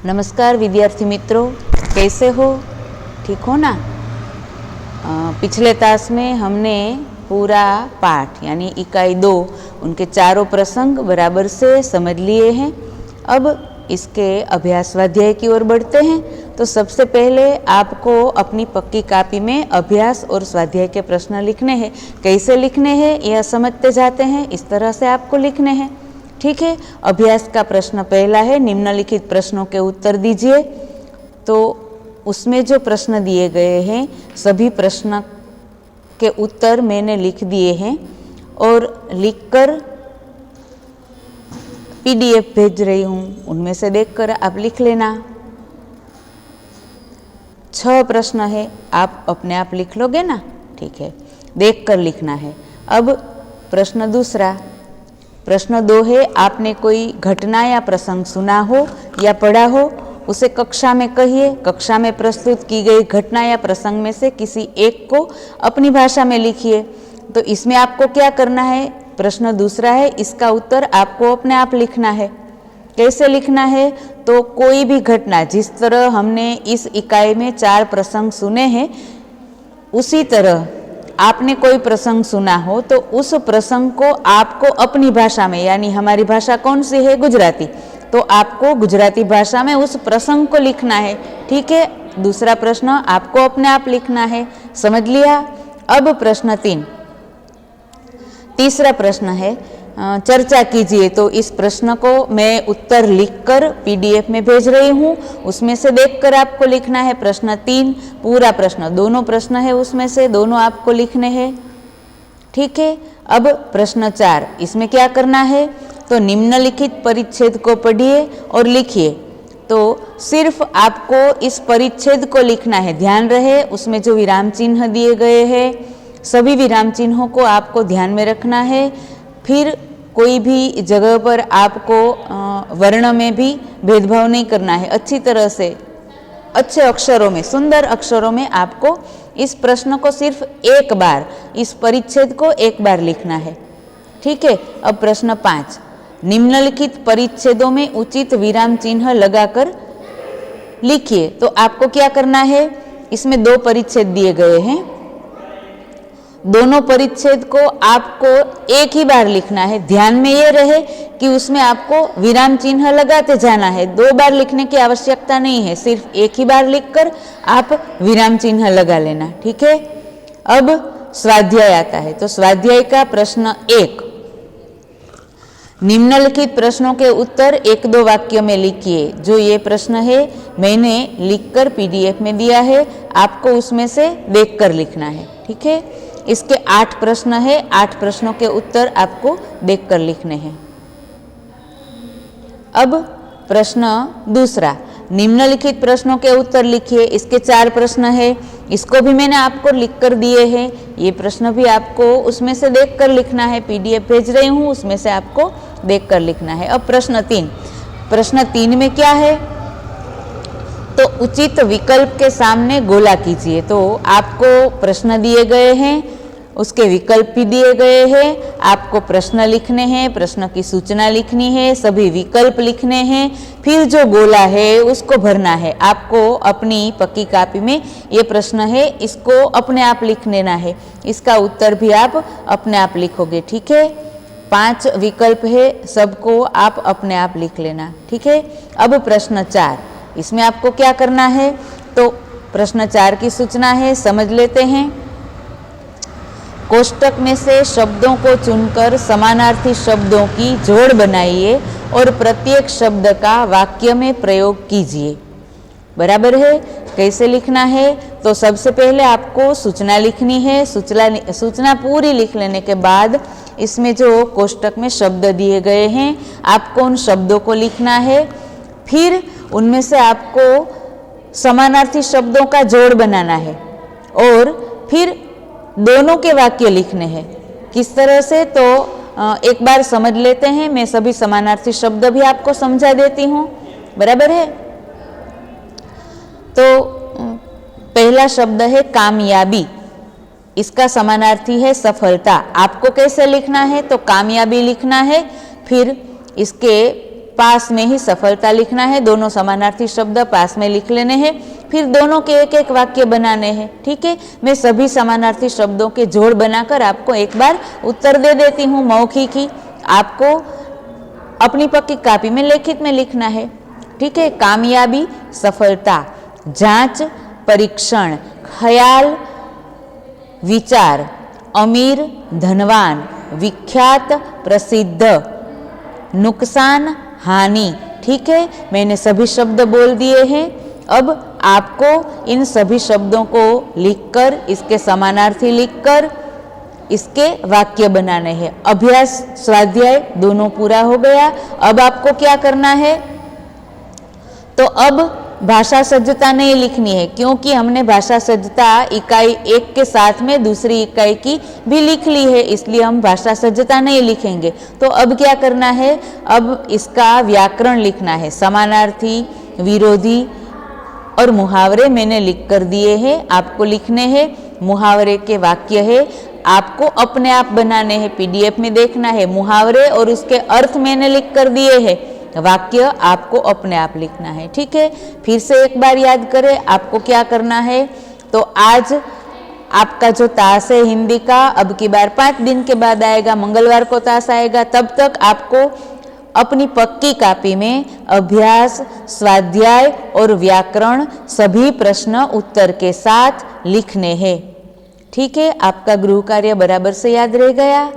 नमस्कार विद्यार्थी मित्रों, कैसे हो? ठीक हो ना? पिछले तास में हमने पूरा पाठ यानी इकाई 2 उनके चारों प्रसंग बराबर से समझ लिए हैं। अब इसके अभ्यास स्वाध्याय की ओर बढ़ते हैं। तो सबसे पहले आपको अपनी पक्की कॉपी में अभ्यास और स्वाध्याय के प्रश्न लिखने हैं। कैसे लिखने हैं यह समझते जाते हैं। इस तरह से आपको लिखने हैं, ठीक है। अभ्यास का प्रश्न पहला है, निम्नलिखित प्रश्नों के उत्तर दीजिए। तो उसमें जो प्रश्न दिए गए हैं सभी प्रश्न के उत्तर मैंने लिख दिए हैं और लिखकर पीडीएफ भेज रही हूँ, उनमें से देखकर आप लिख लेना। 6 प्रश्न है, आप अपने आप लिख लोगे ना? ठीक है, देखकर लिखना है। अब प्रश्न दूसरा, प्रश्न 2 है, आपने कोई घटना या प्रसंग सुना हो या पढ़ा हो, उसे कक्षा में कहिए। कक्षा में प्रस्तुत की गई घटना या प्रसंग में से किसी एक को अपनी भाषा में लिखिए। तो इसमें आपको क्या करना है? प्रश्न दूसरा है, इसका उत्तर आपको अपने आप लिखना है। कैसे लिखना है? तो कोई भी घटना, जिस तरह हमने इस इकाई में 4 प्रसंग सुने हैं, उसी तरह आपने कोई प्रसंग सुना हो तो उस प्रसंग को आपको अपनी भाषा में, यानी हमारी भाषा कौन सी है? गुजराती, तो आपको गुजराती भाषा में उस प्रसंग को लिखना है, ठीक है। दूसरा प्रश्न आपको अपने आप लिखना है, समझ लिया। अब प्रश्न 3, तीसरा प्रश्न है, चर्चा कीजिए। तो इस प्रश्न को मैं उत्तर लिखकर पीडीएफ में भेज रही हूँ, उसमें से देखकर आपको लिखना है। प्रश्न 3 पूरा प्रश्न, दोनों प्रश्न है उसमें से, दोनों आपको लिखने हैं, ठीक है। अब प्रश्न 4, इसमें क्या करना है? तो निम्नलिखित परिच्छेद को पढ़िए और लिखिए। तो सिर्फ आपको इस परिच्छेद को लिखना है, ध्यान रहे उसमें जो विराम चिन्ह दिए गए हैं सभी विराम चिन्हों को आपको ध्यान में रखना है। फिर कोई भी जगह पर आपको वर्ण में भी भेदभाव नहीं करना है। अच्छी तरह से अच्छे अक्षरों में, सुंदर अक्षरों में आपको इस प्रश्न को सिर्फ एक बार, इस परिच्छेद को एक बार लिखना है, ठीक है। अब प्रश्न 5, निम्नलिखित परिच्छेदों में उचित विराम चिन्ह लगाकर लिखिए। तो आपको क्या करना है? इसमें 2 परिच्छेद दिए गए हैं, दोनों परिच्छेद को आपको एक ही बार लिखना है। ध्यान में ये रहे कि उसमें आपको विराम चिन्ह लगाते जाना है, 2 बार लिखने की आवश्यकता नहीं है, सिर्फ एक ही बार लिखकर आप विराम चिन्ह लगा लेना, ठीक है। अब स्वाध्याय आता है। तो स्वाध्याय का प्रश्न 1, निम्नलिखित प्रश्नों के उत्तर 1-2 वाक्यों में लिखिए। जो ये प्रश्न है मैंने लिखकर पीडीएफ में दिया है, आपको उसमें से देखकर लिखना है, ठीक है। इसके 8 प्रश्न है, 8 प्रश्नों के उत्तर आपको देखकर लिखने हैं। अब प्रश्न दूसरा, निम्नलिखित प्रश्नों के उत्तर लिखिए। इसके 4 प्रश्न है, इसको भी मैंने आपको लिखकर दिए हैं। ये प्रश्न भी आपको उसमें से देखकर लिखना है, पीडीएफ भेज रही हूँ, उसमें से आपको देखकर लिखना है। अब प्रश्न 3, प्रश्न 3 में क्या है? तो उचित विकल्प के सामने गोला कीजिए। तो आपको प्रश्न दिए गए हैं, उसके विकल्प भी दिए गए हैं, आपको प्रश्न लिखने हैं, प्रश्न की सूचना लिखनी है, सभी विकल्प लिखने हैं, फिर जो गोला है उसको भरना है। आपको अपनी पक्की कॉपी में ये प्रश्न है, इसको अपने आप लिख लेना है, इसका उत्तर भी आप अपने आप लिखोगे, ठीक है। 5 विकल्प है, सबको आप अपने आप लिख लेना, ठीक है। अब प्रश्न 4, इसमें आपको क्या करना है? तो प्रश्न 4 की सूचना है, समझ लेते हैं। कोष्टक में से शब्दों को चुनकर समानार्थी शब्दों की जोड़ बनाइए और प्रत्येक शब्द का वाक्य में प्रयोग कीजिए। बराबर है? कैसे लिखना है? तो सबसे पहले आपको सूचना लिखनी है। सूचना पूरी लिख लेने के बाद इसमें जो कोष्टक में शब्द दिए गए हैं आपको उन शब्दों को लिखना है। फिर उनमें से आपको समानार्थी शब्दों का जोड़ बनाना है और फिर दोनों के वाक्य लिखने हैं। किस तरह से? तो एक बार समझ लेते हैं, मैं सभी समानार्थी शब्द भी आपको समझा देती हूँ, बराबर है। तो पहला शब्द है कामयाबी, इसका समानार्थी है सफलता। आपको कैसे लिखना है? तो कामयाबी लिखना है, फिर इसके पास में ही सफलता लिखना है, दोनों समानार्थी शब्द पास में लिख लेने हैं, फिर दोनों के एक एक वाक्य बनाने हैं। ठीक है, मैं सभी समानार्थी शब्दों के जोड़ बनाकर आपको एक बार उत्तर दे देती हूँ मौखिक ही, आपको अपनी पक्की कॉपी में लिखित में लिखना है। ठीक है, कामयाबी, सफलता, जांच, परीक्षण, ख्याल, विचार, अमीर, धनवान, विख्यात, प्रसिद्ध, नुकसान, हानि। ठीक है, मैंने सभी शब्द बोल दिए हैं। अब आपको इन सभी शब्दों को लिखकर, इसके समानार्थी लिखकर इसके वाक्य बनाने हैं। अभ्यास, स्वाध्याय दोनों पूरा हो गया। अब आपको क्या करना है, तो अब भाषा सज्जता नहीं लिखनी है, क्योंकि हमने भाषा सज्जता इकाई 1 के साथ में दूसरी इकाई की भी लिख ली है, इसलिए हम भाषा सज्जता नहीं लिखेंगे। तो अब क्या करना है, अब इसका व्याकरण लिखना है। समानार्थी, विरोधी और मुहावरे मैंने लिख कर दिए हैं, आपको लिखने हैं। मुहावरे के वाक्य है, आपको अपने आप बनाने हैं, पीडीएफ में देखना है। मुहावरे और उसके अर्थ मैंने लिख कर दिए हैं, वाक्य आपको अपने आप लिखना है। ठीक है, फिर से एक बार याद करें आपको क्या करना है। तो आज आपका जो तास है हिंदी का, अब की बार 5 दिन के बाद आएगा, मंगलवार को तास आएगा। तब तक आपको अपनी पक्की कॉपी में अभ्यास, स्वाध्याय और व्याकरण सभी प्रश्न उत्तर के साथ लिखने हैं। ठीक है, आपका गृह कार्य बराबर से याद रह गया।